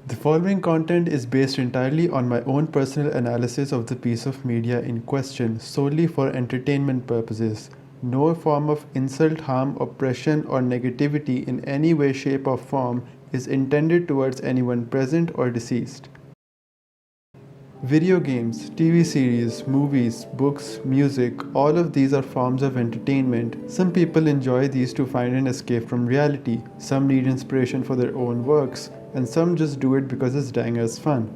The following content is based entirely on my own personal analysis of the piece of media in question solely for entertainment purposes. No form of insult, harm, oppression, or negativity in any way, shape, or form is intended towards anyone present or deceased. Video games, TV series, movies, books, music, all of these are forms of entertainment. Some people enjoy these to find an escape from reality, some need inspiration for their own works, and some just do it because it's dang as fun.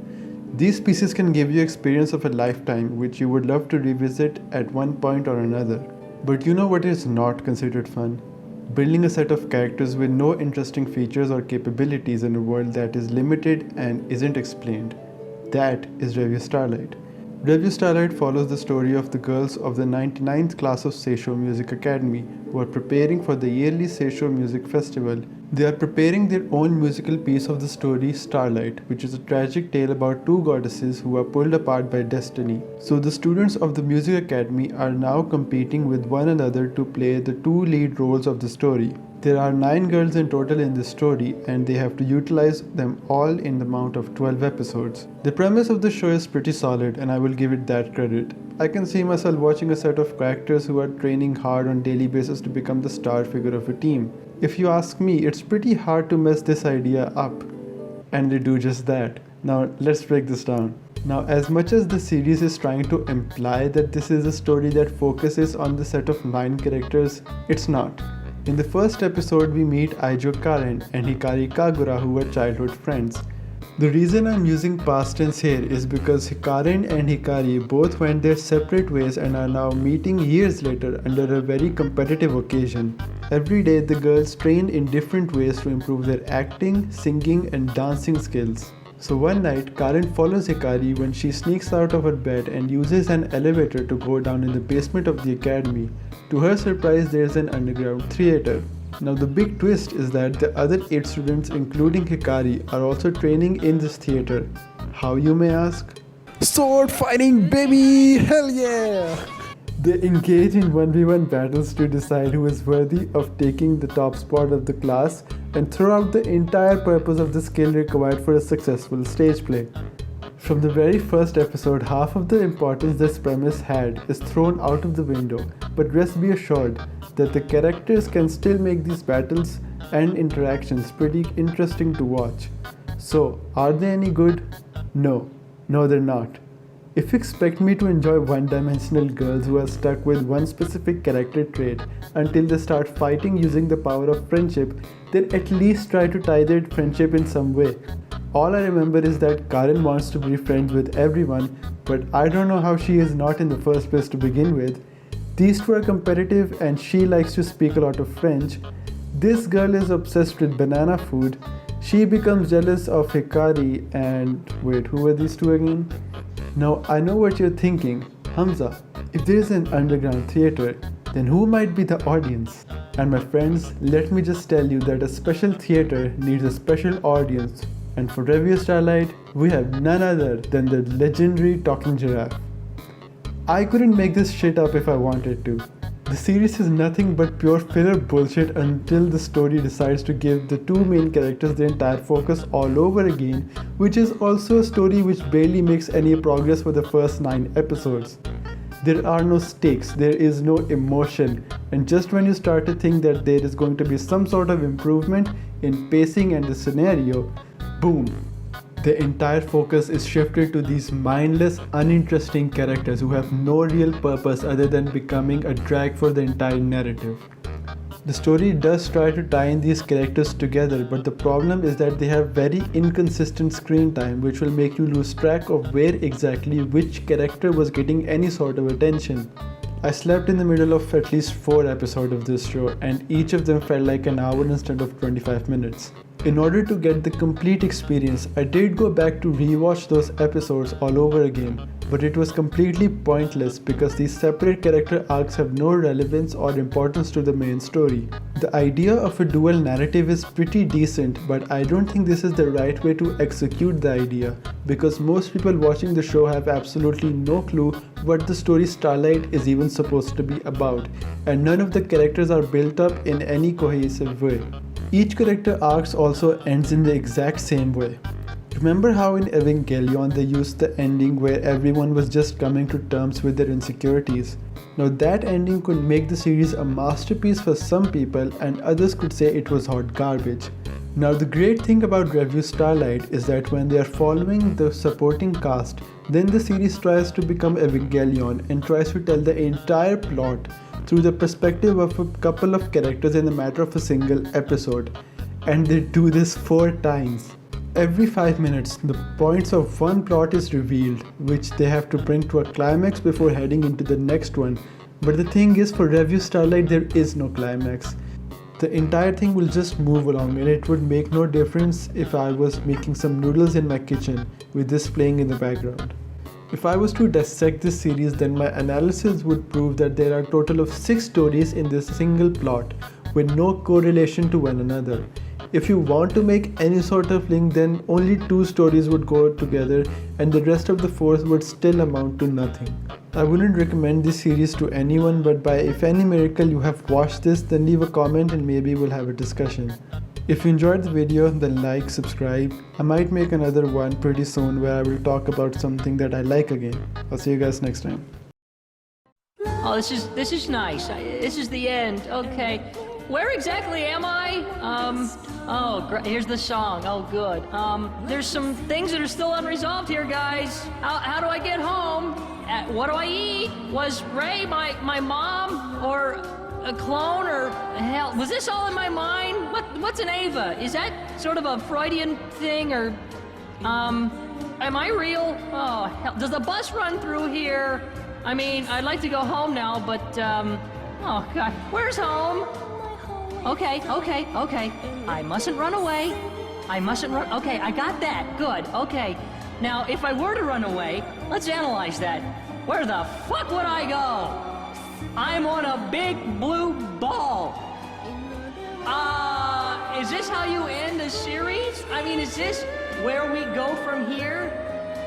These pieces can give you experience of a lifetime which you would love to revisit at one point or another. But you know what is not considered fun? Building a set of characters with no interesting features or capabilities in a world that is limited and isn't explained. That is Revue Starlight. Revue Starlight follows the story of the girls of the 99th class of Seisho Music Academy who are preparing for the yearly Seisho Music Festival. They are preparing their own musical piece of the story Starlight, which is a tragic tale about two goddesses who are pulled apart by destiny. So the students of the Music Academy are now competing with one another to play the two lead roles of the story. There are 9 girls in total in this story and they have to utilize them all in the amount of 12 episodes. The premise of the show is pretty solid and I will give it that credit. I can see myself watching a set of characters who are training hard on daily basis to become the star figure of a team. If you ask me, it's pretty hard to mess this idea up. And they do just that. Now let's break this down. Now, as much as the series is trying to imply that this is a story that focuses on the set of 9 characters, it's not. In the first episode, we meet Aijo Karen and Hikari Kagura, who were childhood friends. The reason I'm using past tense here is because Karen and Hikari both went their separate ways and are now meeting years later under a very competitive occasion. Every day, the girls train in different ways to improve their acting, singing, and dancing skills. So one night, Karen follows Hikari when she sneaks out of her bed and uses an elevator to go down in the basement of the academy. To her surprise, there's an underground theater. Now the big twist is that the other 8 students, including Hikari, are also training in this theater. How, you may ask? Sword fighting, baby! Hell yeah! They engage in 1v1 battles to decide who is worthy of taking the top spot of the class and throw out the entire purpose of the skill required for a successful stage play. From the very first episode, half of the importance this premise had is thrown out of the window, but rest be assured that the characters can still make these battles and interactions pretty interesting to watch. So, are they any good? No, they're not. If you expect me to enjoy one-dimensional girls who are stuck with one specific character trait until they start fighting using the power of friendship, then at least try to tie their friendship in some way. All I remember is that Karen wants to be friends with everyone, but I don't know how she is not in the first place to begin with. These two are competitive and she likes to speak a lot of French. This girl is obsessed with banana food. She becomes jealous of Hikari and... wait, who were these two again? Now I know what you're thinking. Hamza, if there is an underground theater, then who might be the audience? And my friends, let me just tell you that a special theater needs a special audience. And for Revue Starlight, we have none other than the legendary talking giraffe. I couldn't make this shit up if I wanted to. The series is nothing but pure filler bullshit until the story decides to give the two main characters their entire focus all over again, which is also a story which barely makes any progress for the first 9 episodes. There are no stakes, there is no emotion, and just when you start to think that there is going to be some sort of improvement in pacing and the scenario, boom! The entire focus is shifted to these mindless, uninteresting characters who have no real purpose other than becoming a drag for the entire narrative. The story does try to tie in these characters together, but the problem is that they have very inconsistent screen time, which will make you lose track of where exactly which character was getting any sort of attention. I slept in the middle of at least 4 episodes of this show, and each of them felt like an hour instead of 25 minutes. In order to get the complete experience, I did go back to rewatch those episodes all over again, but it was completely pointless because these separate character arcs have no relevance or importance to the main story. The idea of a dual narrative is pretty decent, but I don't think this is the right way to execute the idea, because most people watching the show have absolutely no clue what the story Starlight is even supposed to be about, and none of the characters are built up in any cohesive way. Each character arcs also ends in the exact same way. Remember how in Evangelion they used the ending where everyone was just coming to terms with their insecurities? Now that ending could make the series a masterpiece for some people and others could say it was hot garbage. Now the great thing about Revue Starlight is that when they are following the supporting cast, then the series tries to become Evangelion and tries to tell the entire plot through the perspective of a couple of characters in the matter of a single episode. And they do this 4 times. Every 5 minutes, the points of one plot is revealed, which they have to bring to a climax before heading into the next one. But the thing is, for Revue Starlight, there is no climax. The entire thing will just move along, and it would make no difference if I was making some noodles in my kitchen with this playing in the background. If I was to dissect this series, then my analysis would prove that there are a total of 6 stories in this single plot with no correlation to one another. If you want to make any sort of link, then only 2 stories would go together and the rest of the 4 would still amount to nothing. I wouldn't recommend this series to anyone, but by if any miracle you have watched this, then leave a comment and maybe we'll have a discussion. If you enjoyed the video, then like, subscribe. I might make another one pretty soon where I will talk about something that I like again. I'll see you guys next time. Oh, this is nice. This is the end. Okay. Where exactly am I? Here's the song. Oh, good. There's some things that are still unresolved here, guys. How do I get home? What do I eat? Was Ray my mom or a clone or hell? Was this all in my mind? What's an Ava? Is that sort of a Freudian thing or, am I real? Oh, hell. Does the bus run through here? I mean, I'd like to go home now, but, oh, God. Where's home? Okay. I mustn't run away. Okay, I got that. Good. Okay. Now, if I were to run away, let's analyze that. Where the fuck would I go? I'm on a big blue ball. Is this how you end the series? I mean, is this where we go from here?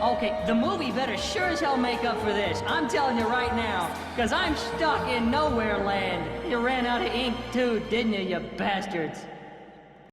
Okay, the movie better sure as hell make up for this. I'm telling you right now, because I'm stuck in nowhere land. You ran out of ink too, didn't you, you bastards?